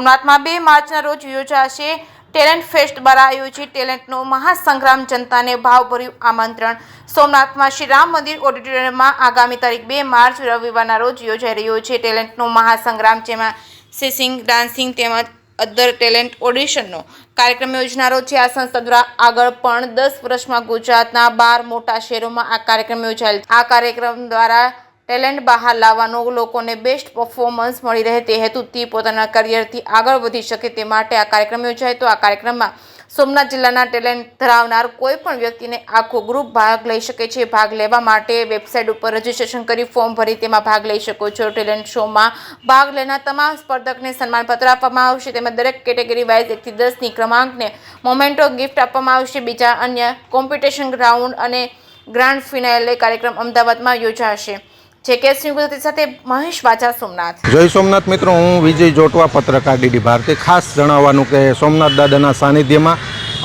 સોમનાથમાં 2 માર્ચના રોજ યોજાશે ટેલેન્ટ ફેસ્ટ દ્વારા આયોજિત ટેલેન્ટનો મહાસંગ્રામ જનતાને ભાવભર્યું આમંત્રણ। સોમનાથમાં શ્રી રામ મંદિર ઓડિટોરિયમમાં આગામી તારીખ 2 માર્ચ રવિવારના રોજ યોજાઈ રહ્યો છે ટેલેન્ટનો મહાસંગ્રામ, જેમાં સિંગિંગ, ડાન્સિંગ તેમજ અધર ટેલેન્ટ ઓડિશનનો કાર્યક્રમ યોજનારો છે। આ સંસ્થા દ્વારા આગળ પણ 10 વર્ષમાં ગુજરાતના 12 મોટા શહેરોમાં આ કાર્યક્રમ યોજાયેલ। આ કાર્યક્રમ દ્વારા ટેલેન્ટ બહાર લાવવાનો, લોકોને બેસ્ટ પરફોર્મન્સ મળી રહે તે હેતુથી પોતાના કરિયરથી આગળ વધી શકે તે માટે આ કાર્યક્રમ યોજાય। તો આ કાર્યક્રમમાં સોમનાથ જિલ્લાના ટેલેન્ટ ધરાવનાર કોઈ પણ વ્યક્તિને આખો ગ્રુપ ભાગ લઈ શકે છે। ભાગ લેવા માટે વેબસાઇટ ઉપર રજીસ્ટ્રેશન કરી ફોર્મ ભરી તેમાં ભાગ લઈ શકો છો। ટેલેન્ટ શોમાં ભાગ લેનાર તમામ સ્પર્ધકને સન્માનપત્ર આપવામાં આવશે, તેમજ દરેક કેટેગરી વાઇઝ 1 થી 10ની ક્રમાંકને મોમેન્ટો ગિફ્ટ આપવામાં આવશે। બીજા અન્ય કોમ્પિટિશન રાઉન્ડ અને ગ્રાન્ડ ફિનાલે કાર્યક્રમ અમદાવાદમાં યોજાશે। સાથે મહેશ વાજા, સોમનાથ। જય સોમનાથ મિત્રો, હું વિજય જોટવા, પત્રકાર ડીડી ભારતી। ખાસ જણાવવાનું કે સોમનાથ દાદાના સાનિધ્યમાં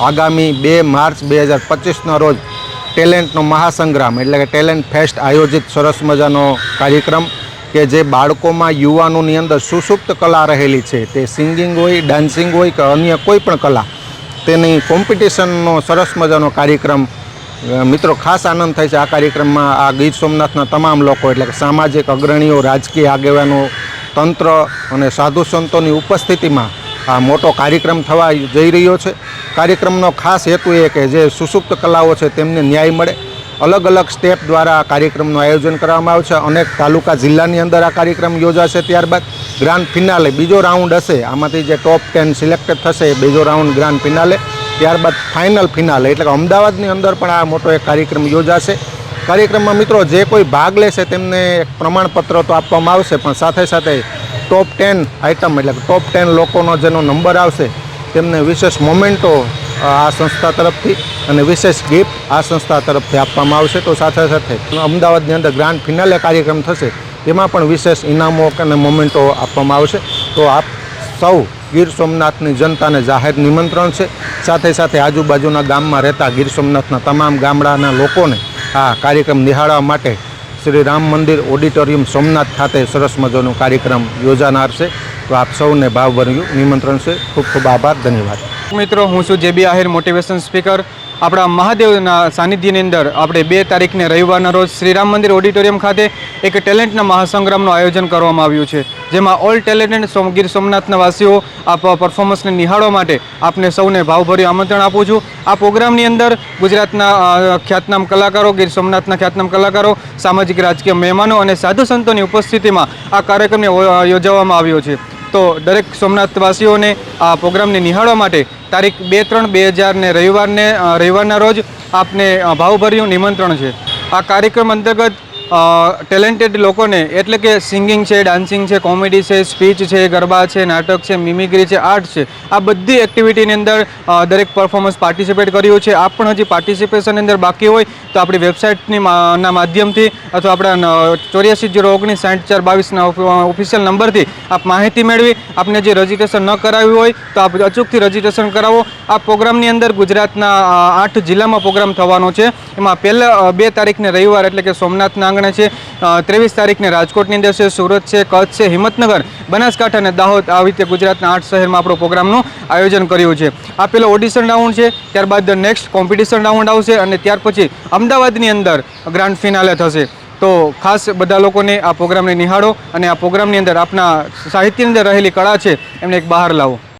આગામી 2 માર્ચ 2025ના રોજ ટેલેન્ટનો મહાસંગ્રામ એટલે કે ટેલેન્ટ ફેસ્ટ આયોજિત સરસ મજાનો કાર્યક્રમ કે જે બાળકોમાં, યુવાનોની અંદર સુસુપ્ત કલા રહેલી છે, તે સિંગિંગ હોય, ડાન્સિંગ હોય કે અન્ય કોઈ પણ કલા, તેની કોમ્પિટિશનનો સરસ મજાનો કાર્યક્રમ। મિત્રો, ખાસ આનંદ થાય છે આ કાર્યક્રમમાં આ ગીર સોમનાથના તમામ લોકો એટલે કે સામાજિક અગ્રણીઓ, રાજકીય આગેવાનો, તંત્ર અને સાધુ સંતોની ઉપસ્થિતિમાં આ મોટો કાર્યક્રમ થવા જઈ રહ્યો છે। કાર્યક્રમનો ખાસ હેતુ એ કે જે સુસુપ્ત કલાઓ છે તેમને ન્યાય મળે। અલગ અલગ સ્ટેપ દ્વારા આ કાર્યક્રમનું આયોજન કરવામાં આવશે। અનેક તાલુકા, જિલ્લાની અંદર આ કાર્યક્રમ યોજાશે। ત્યારબાદ ગ્રાન્ડ ફિનાલે બીજો રાઉન્ડ હશે, આમાંથી જે ટોપ 10 સિલેક્ટેડ થશે બીજો રાઉન્ડ ગ્રાન્ડ ફિનાલે, ત્યારબાદ ફાઇનલ ફિનાલે એટલે કે અમદાવાદની અંદર પણ આ મોટો એક કાર્યક્રમ યોજાશે। કાર્યક્રમમાં મિત્રો જે કોઈ ભાગ લેશે તેમને એક પ્રમાણપત્ર તો આપવામાં આવશે, પણ સાથે સાથે ટોપ 10 આઇટમ એટલે કે ટોપ 10 લોકોનો જેનો નંબર આવશે તેમને વિશેષ મોમેન્ટો આ સંસ્થા તરફથી અને વિશેષ ગિફ્ટ આ સંસ્થા તરફથી આપવામાં આવશે। તો સાથે સાથે અમદાવાદની અંદર ગ્રાન્ડ ફિનાલે કાર્યક્રમ થશે તેમાં પણ વિશેષ ઇનામો અને મોમેન્ટો આપવામાં આવશે। તો આપ સૌ ગીર સોમનાથની જનતાને જાહેર નિમંત્રણ છે। સાથે સાથે આજુબાજુના ગામમાં રહેતા ગીર સોમનાથના તમામ ગામડાના લોકોને આ કાર્યક્રમ નિહાળવા માટે શ્રી રામ મંદિર ઓડિટોરિયમ સોમનાથ ખાતે સરસ મજાનો કાર્યક્રમ યોજાનાર છે। તો આપ સૌને ભાવભર્યું નિમંત્રણ છે। ખૂબ ખૂબ આભાર, ધન્યવાદ। મિત્રો, હું છું જેબી આહિર, મોટિવેશન સ્પીકર। આપણા મહાદેવના સાનિધ્યની અંદર આપણે 2 તારીખને રવિવારના રોજ શ્રી રામ મંદિર ઓડિટોરિયમ ખાતે એક ટેલેન્ટના મહાસંગ્રામનું આયોજન કરવામાં આવ્યું છે, જેમાં ઓલ ટેલેન્ટેડ ગીર સોમનાથના વાસીઓ આ પરફોર્મન્સને નિહાળવા માટે આપને સૌને ભાવભર્યું આમંત્રણ આપું છું। આ પ્રોગ્રામની અંદર ગુજરાતના ખ્યાતનામ કલાકારો, ગીર સોમનાથના ખ્યાતનામ કલાકારો, સામાજિક રાજકીય મહેમાનો અને સાધુ સંતોની ઉપસ્થિતિમાં આ કાર્યક્રમને યોજવામાં આવ્યો છે। તો દરેક સોમનાથવાસીઓને આ પ્રોગ્રામને નિહાળવા માટે તારીખ 2-3-2000 રવિવારના રોજ આપને ભાવભર્યું નિમંત્રણ છે। આ કાર્યક્રમ અંતર્ગત ટેલેન્ટેડ લોકોને એટલે કે સિંગિંગ છે, ડાન્સિંગ છે, કોમેડી છે, સ્પીચ છે, ગરબા છે, નાટક છે, મિમિક્રી છે, આર્ટ છે, આ બધી એક્ટિવિટીની અંદર દરેક પરફોર્મન્સ પાર્ટિસિપેટ કર્યું છે। આપ પણ હજી પાર્ટિસિપેશનની અંદર બાકી હોય તો આપણી વેબસાઇટની ના માધ્યમથી અથવા આપણા 8409604222ના ઓફિશિયલ નંબરથી આપ માહિતી મેળવી આપને જે રજીસ્ટ્રેશન ન કરાવ્યું હોય તો આપ અચૂકથી રજીસ્ટ્રેશન કરાવો। આ પ્રોગ્રામની અંદર ગુજરાતના 8 જિલ્લામાં પ્રોગ્રામ થવાનો છે। એમાં પહેલા 2 તારીખને રવિવાર એટલે કે સોમનાથના આંગણે છે, 23 તારીખને રાજકોટની અંદર છે, સુરત છે, કચ્છ છે, હિંમતનગર, બનાસકાંઠા અને દાહોદ, આવી રીતે ગુજરાતના 8 શહેરમાં આપણો પ્રોગ્રામનું આયોજન કર્યું છે। આ પેલો ઓડિશન રાઉન્ડ છે, ત્યારબાદ નેક્સ્ટ કોમ્પિટિશન રાઉન્ડ આવશે અને ત્યાર પછી અમદાવાદની અંદર ગ્રાન્ડ ફિનાલે થશે। તો ખાસ બધા લોકોને આ પ્રોગ્રામને નિહાળો અને આ પ્રોગ્રામની અંદર આપના સાહિત્યની અંદર રહેલી કળા છે એમને એક બહાર લાવો।